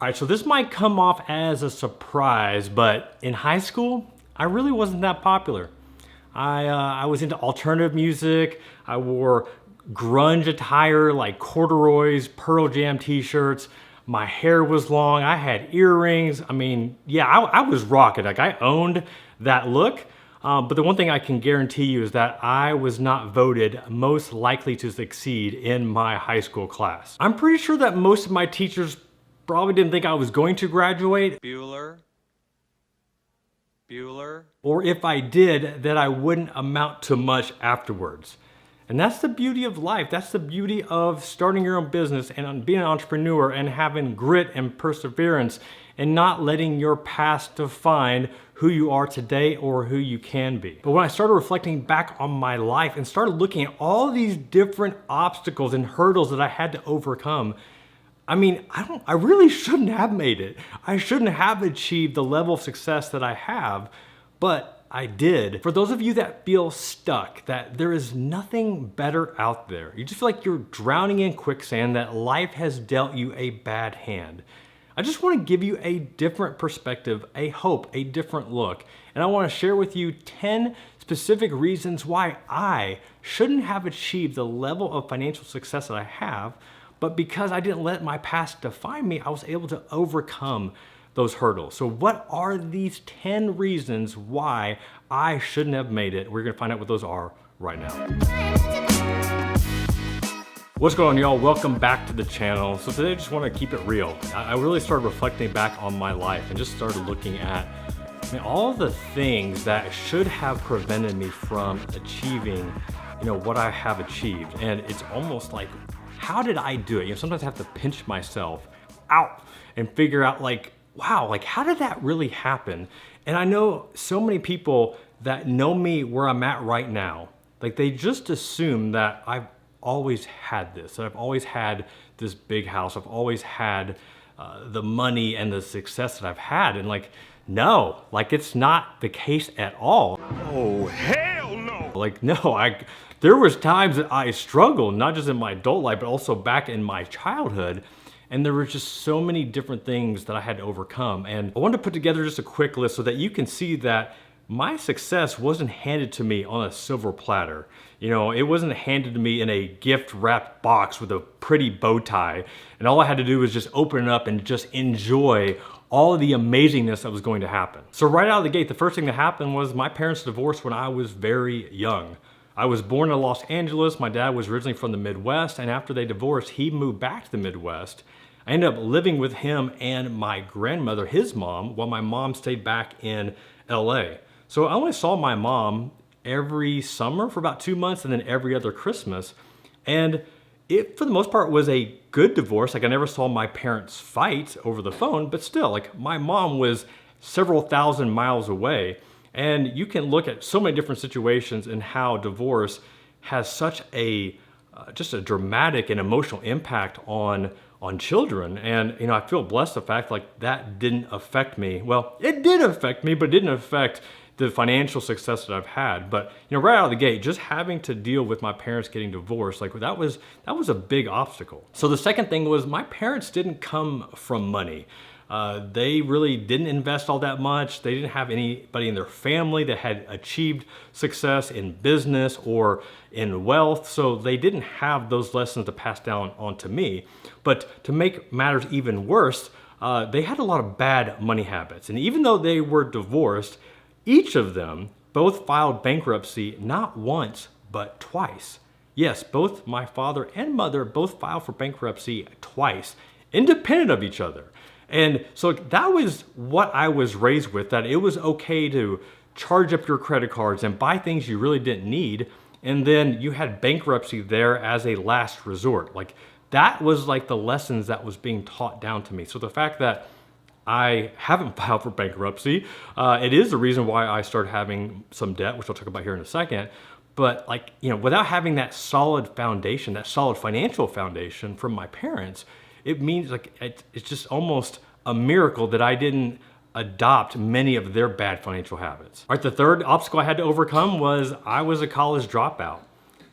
All right, so this might come off as a surprise, but in high school, I really wasn't that popular. I was into alternative music. I wore grunge attire like corduroys, Pearl Jam t-shirts. My hair was long. I had earrings. I mean, yeah, I was rocking. Like I owned that look. But the one thing I can guarantee you is that I was not voted most likely to succeed in my high school class. I'm pretty sure that most of my teachers probably didn't think I was going to graduate. Bueller. Or if I did, that I wouldn't amount to much afterwards. And that's the beauty of life. That's the beauty of starting your own business and being an entrepreneur and having grit and perseverance and not letting your past define who you are today or who you can be. But when I started reflecting back on my life and started looking at all these different obstacles and hurdles that I had to overcome, I mean, I really shouldn't have made it. I shouldn't have achieved the level of success that I have, but I did. For those of you that feel stuck, that there is nothing better out there, you just feel like you're drowning in quicksand, that life has dealt you a bad hand, I just want to give you a different perspective, a hope, a different look. And I want to share with you 10 specific reasons why I shouldn't have achieved the level of financial success that I have, but because I didn't let my past define me, I was able to overcome those hurdles. So what are these 10 reasons why I shouldn't have made it? We're gonna find out what those are right now. What's going on, y'all? Welcome back to the channel. So today I just wanna keep it real. I really started reflecting back on my life and just started looking at all the things that should have prevented me from achieving what I have achieved. And it's almost like, how did I do it? Sometimes I have to pinch myself out and figure out wow, how did that really happen? And I know so many people that know me where I'm at right now, they just assume that I've always had this, that I've always had this big house, I've always had the money and the success that I've had. And no, it's not the case at all. Oh, hell no! There was times that I struggled, not just in my adult life, but also back in my childhood. And there were just so many different things that I had to overcome. And I wanted to put together just a quick list so that you can see that my success wasn't handed to me on a silver platter. It wasn't handed to me in a gift wrapped box with a pretty bow tie. And all I had to do was just open it up and just enjoy all of the amazingness that was going to happen. So right out of the gate, the first thing that happened was my parents divorced when I was very young. I was born in Los Angeles. My dad was originally from the Midwest, and after they divorced, he moved back to the Midwest. I ended up living with him and my grandmother, his mom, while my mom stayed back in LA. So I only saw my mom every summer for about 2 months and then every other Christmas. And it, for the most part, was a good divorce. I never saw my parents fight over the phone, but still, my mom was several thousand miles away. And you can look at so many different situations and how divorce has such a just a dramatic and emotional impact on children. And I feel blessed the fact that didn't affect me. Well, it did affect me, but it didn't affect the financial success that I've had. But right out of the gate, just having to deal with my parents getting divorced, that was a big obstacle. So the second thing was my parents didn't come from money. They really didn't invest all that much. They didn't have anybody in their family that had achieved success in business or in wealth. So they didn't have those lessons to pass down on to me. But to make matters even worse, they had a lot of bad money habits. And even though they were divorced, each of them both filed bankruptcy not once, but twice. Yes, both my father and mother both filed for bankruptcy twice, independent of each other. And so that was what I was raised with, that it was okay to charge up your credit cards and buy things you really didn't need. And then you had bankruptcy there as a last resort. That was the lessons that was being taught down to me. So the fact that I haven't filed for bankruptcy, it is the reason why I started having some debt, which I'll talk about here in a second. But without having that solid foundation, that solid financial foundation from my parents, it means it's just almost a miracle that I didn't adopt many of their bad financial habits. All right, the third obstacle I had to overcome was I was a college dropout.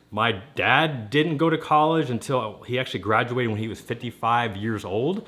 My dad didn't go to college until he actually graduated when he was 55 years old.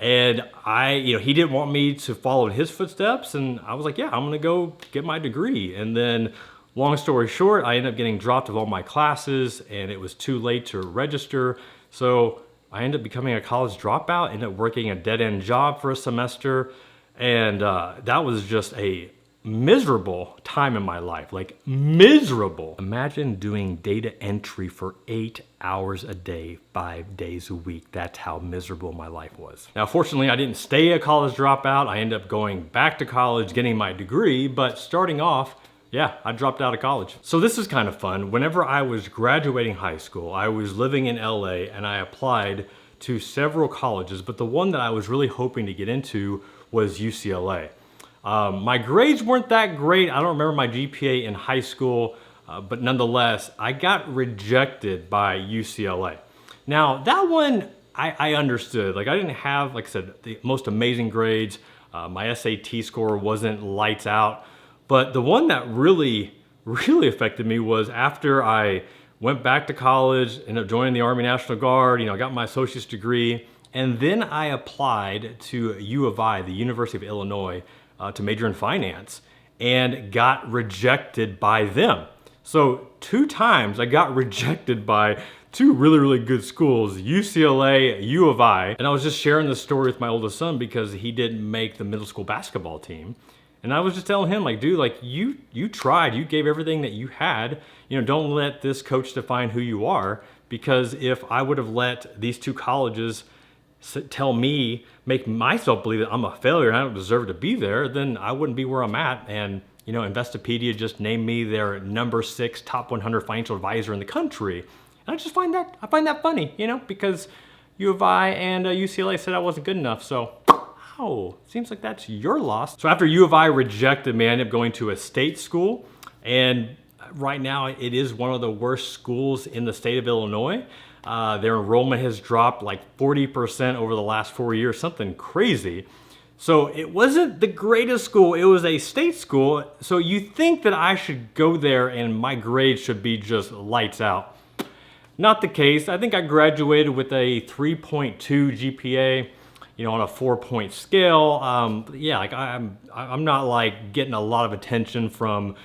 And he didn't want me to follow in his footsteps. And I was like, yeah, I'm going to go get my degree. And then long story short, I ended up getting dropped of all my classes and it was too late to register. So I ended up becoming a college dropout, ended up working a dead-end job for a semester. And that was just a miserable time in my life, like miserable. Imagine doing data entry for 8 hours a day, 5 days a week. That's how miserable my life was. Now, fortunately, I didn't stay a college dropout. I ended up going back to college, getting my degree, but starting off, yeah, I dropped out of college. So this is kind of fun. Whenever I was graduating high school, I was living in LA and I applied to several colleges, but the one that I was really hoping to get into was UCLA. My grades weren't that great. I don't remember my GPA in high school, but nonetheless, I got rejected by UCLA. Now, that one I understood. Like, I didn't have, like I said, the most amazing grades. My SAT score wasn't lights out. But the one that really affected me was after I went back to college, ended up joining the Army National Guard, I got my associate's degree, and then I applied to U of I, the University of Illinois, to major in finance and got rejected by them. So 2 times I got rejected by 2 really good schools, UCLA, U of I. And I was just sharing this story with my oldest son because he didn't make the middle school basketball team. And I was just telling him, like, dude, like you tried, you gave everything that you had. Don't let this coach define who you are, because if I would have let these 2 colleges tell me, make myself believe that I'm a failure and I don't deserve to be there, then I wouldn't be where I'm at. And, Investopedia just named me their number 6 top 100 financial advisor in the country. And I just find that funny, because U of I and UCLA said I wasn't good enough. So, seems like that's your loss. So after U of I rejected me, I ended up going to a state school. And right now it is one of the worst schools in the state of Illinois. Their enrollment has dropped like 40% over the last 4 years, something crazy. So it wasn't the greatest school, it was a state school. So you think that I should go there and my grades should be just lights out. Not the case. I think I graduated with a 3.2 GPA, on a 4-point scale. I'm not like getting a lot of attention from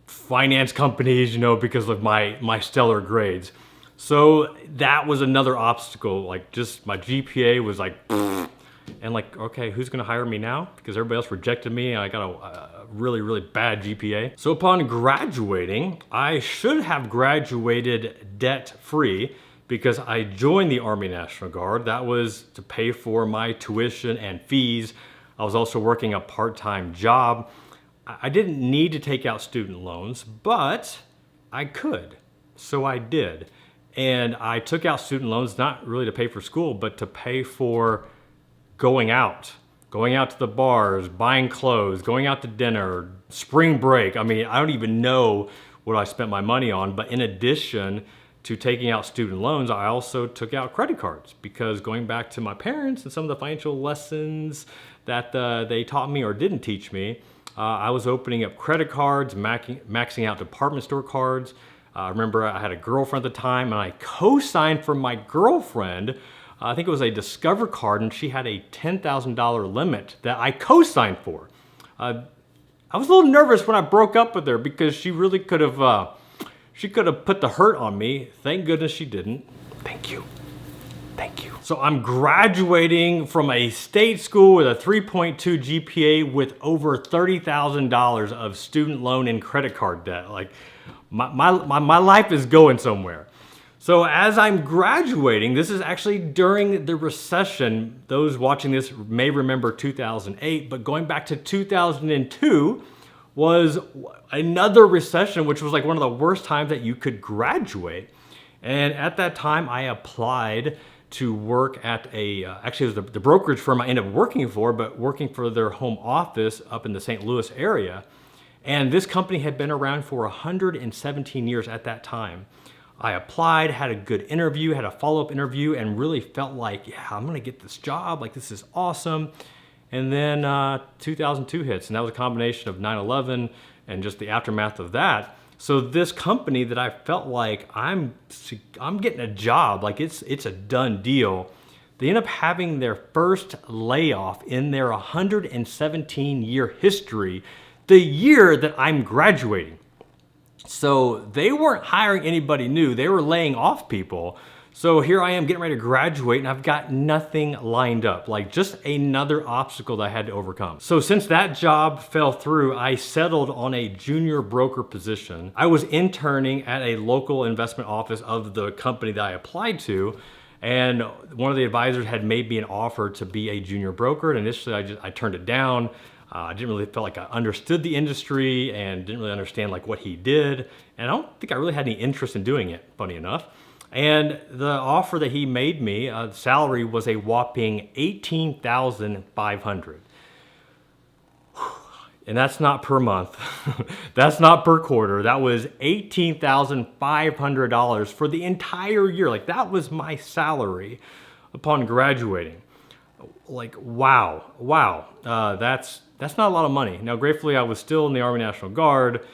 finance companies, because of my stellar grades. So that was another obstacle. Like, just my GPA was like, and like, okay, who's gonna hire me now? Because everybody else rejected me and I got a really bad GPA. So upon graduating, I should have graduated debt-free because I joined the Army National Guard. That was to pay for my tuition and fees. I was also working a part-time job. I didn't need to take out student loans, but I could, so I did. And I took out student loans, not really to pay for school, but to pay for going out to the bars, buying clothes, going out to dinner, spring break. I mean, I don't even know what I spent my money on, but in addition to taking out student loans, I also took out credit cards, because going back to my parents and some of the financial lessons that they taught me or didn't teach me, I was opening up credit cards, maxing out department store cards. I remember I had a girlfriend at the time and I co-signed for my girlfriend. I think it was a Discover card, and she had a $10,000 limit that I co-signed for. I was a little nervous when I broke up with her because she really could have put the hurt on me. Thank goodness she didn't. Thank you. So I'm graduating from a state school with a 3.2 GPA with over $30,000 of student loan and credit card debt. Like, my life is going somewhere. So as I'm graduating, this is actually during the recession. Those watching this may remember 2008, but going back to 2002 was another recession, which was like one of the worst times that you could graduate. And at that time, I applied to work at actually it was the brokerage firm I ended up working for, but working for their home office up in the St. Louis area. And this company had been around for 117 years at that time. I applied, had a good interview, had a follow-up interview, and really felt like, yeah, I'm gonna get this job, like this is awesome. And then 2002 hits, and that was a combination of 9/11 and just the aftermath of that. So this company that I felt like I'm getting a job, like it's a done deal. they end up having their first layoff in their 117-year history the year that I'm graduating. So they weren't hiring anybody new, they were laying off people. So here I am getting ready to graduate and I've got nothing lined up, like just another obstacle that I had to overcome. So since that job fell through, I settled on a junior broker position. I was interning at a local investment office of the company that I applied to, and one of the advisors had made me an offer to be a junior broker. And initially I turned it down. I didn't really feel like I understood the industry and didn't really understand like what he did. And I don't think I really had any interest in doing it, funny enough. And the offer that he made me, salary was a whopping $18,500. And that's not per month. That's not per quarter. That was $18,500 for the entire year. Like that was my salary upon graduating. Like, wow. That's not a lot of money. Now, gratefully, I was still in the Army National Guard,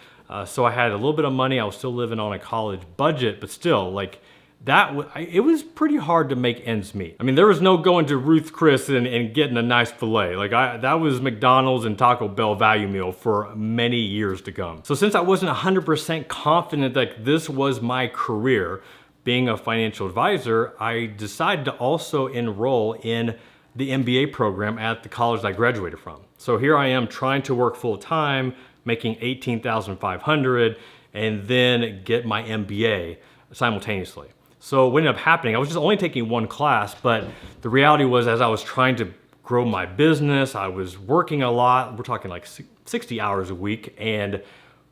so I had a little bit of money. I was still living on a college budget, but still, like, it was pretty hard to make ends meet. I mean, there was no going to Ruth Chris and getting a nice filet. Like, that was McDonald's and Taco Bell value meal for many years to come. So since I wasn't 100% confident that this was my career, being a financial advisor, I decided to also enroll in the MBA program at the college that I graduated from. So here I am trying to work full time, making $18,500, and then get my MBA simultaneously. So what ended up happening, I was just only taking one class, but the reality was as I was trying to grow my business, I was working a lot. We're talking like 60 hours a week. And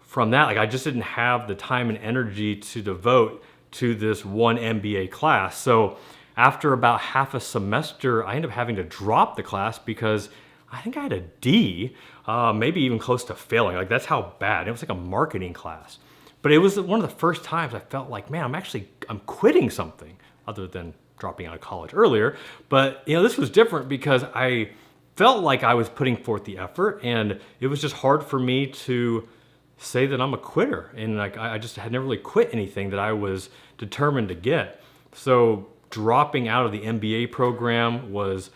from that, like I just didn't have the time and energy to devote to this one MBA class. So after about half a semester, I ended up having to drop the class because I think I had a D, maybe even close to failing. Like that's how bad. It was like a marketing class. But it was one of the first times I felt like, man, I'm quitting something other than dropping out of college earlier. But this was different because I felt like I was putting forth the effort, and it was just hard for me to say that I'm a quitter. And like I just had never really quit anything that I was determined to get. So dropping out of the MBA program was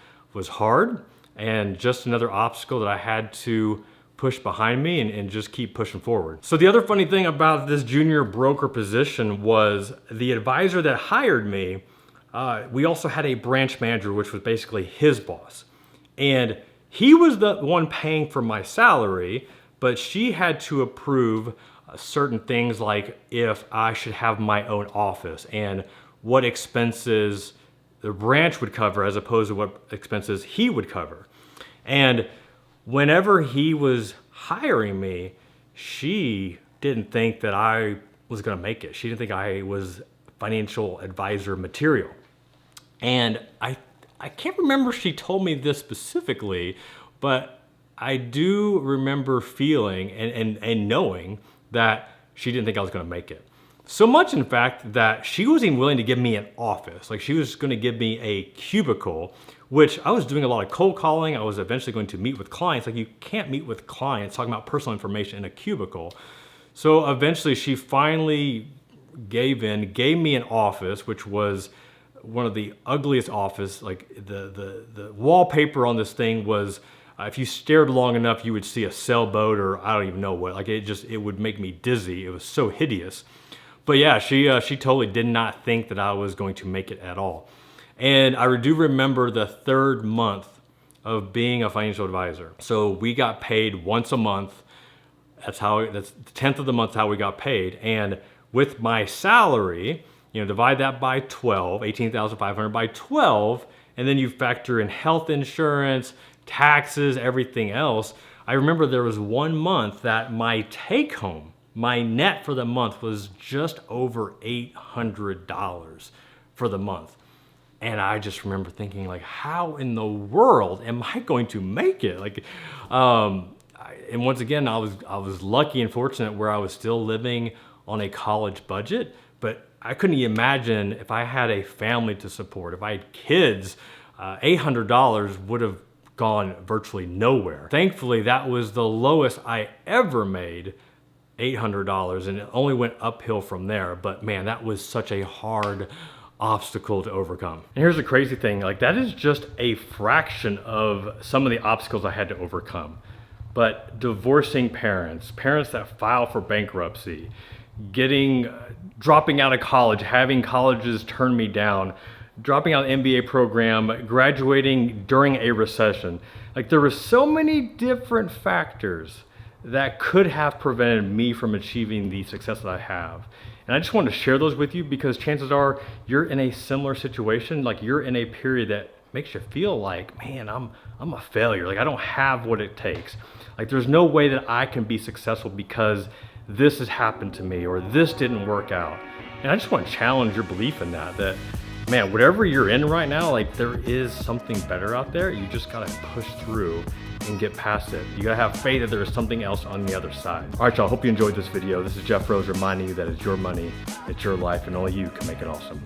hard, and just another obstacle that I had to push behind me and just keep pushing forward. So the other funny thing about this junior broker position was the advisor that hired me, we also had a branch manager, which was basically his boss. And he was the one paying for my salary, but she had to approve certain things like if I should have my own office and what expenses the branch would cover as opposed to what expenses he would cover. And whenever he was hiring me, she didn't think that I was gonna make it. She didn't think I was financial advisor material. And I can't remember if she told me this specifically, but I do remember feeling and knowing that she didn't think I was gonna make it. So much, in fact, that she wasn't even willing to give me an office. Like she was gonna give me a cubicle, which I was doing a lot of cold calling. I was eventually going to meet with clients. Like you can't meet with clients talking about personal information in a cubicle. So eventually she finally gave me an office, which was one of the ugliest office. Like the wallpaper on this thing was, if you stared long enough, you would see a sailboat or I don't even know what. Like it would make me dizzy. It was so hideous. But yeah, she totally did not think that I was going to make it at all. And I do remember the third month of being a financial advisor. So we got paid once a month. That's the 10th of the month how we got paid. And with my salary, divide that by 12, 18,500 by 12, and then you factor in health insurance, taxes, everything else. I remember there was one month that my take home, my net for the month was just over $800 for the month. And I just remember thinking like, how in the world am I going to make it? Like, and once again, I was lucky and fortunate where I was still living on a college budget, but I couldn't imagine if I had a family to support, if I had kids, $800 would have gone virtually nowhere. Thankfully, that was the lowest I ever made, $800, and it only went uphill from there. But man, that was such a hard obstacle to overcome. And here's the crazy thing, like that is just a fraction of some of the obstacles I had to overcome. But divorcing parents, parents that file for bankruptcy, dropping out of college, having colleges turn me down, dropping out of the MBA program, graduating during a recession. Like there were so many different factors that could have prevented me from achieving the success that I have. And I just wanted to share those with you because chances are you're in a similar situation, like you're in a period that makes you feel like, man, I'm a failure. Like I don't have what it takes. Like there's no way that I can be successful because this has happened to me or this didn't work out. And I just want to challenge your belief in that man, whatever you're in right now, like there is something better out there. You just gotta push through and get past it. You gotta have faith that there is something else on the other side. All right, y'all, hope you enjoyed this video. This is Jeff Rose reminding you that it's your money, it's your life, and only you can make it awesome.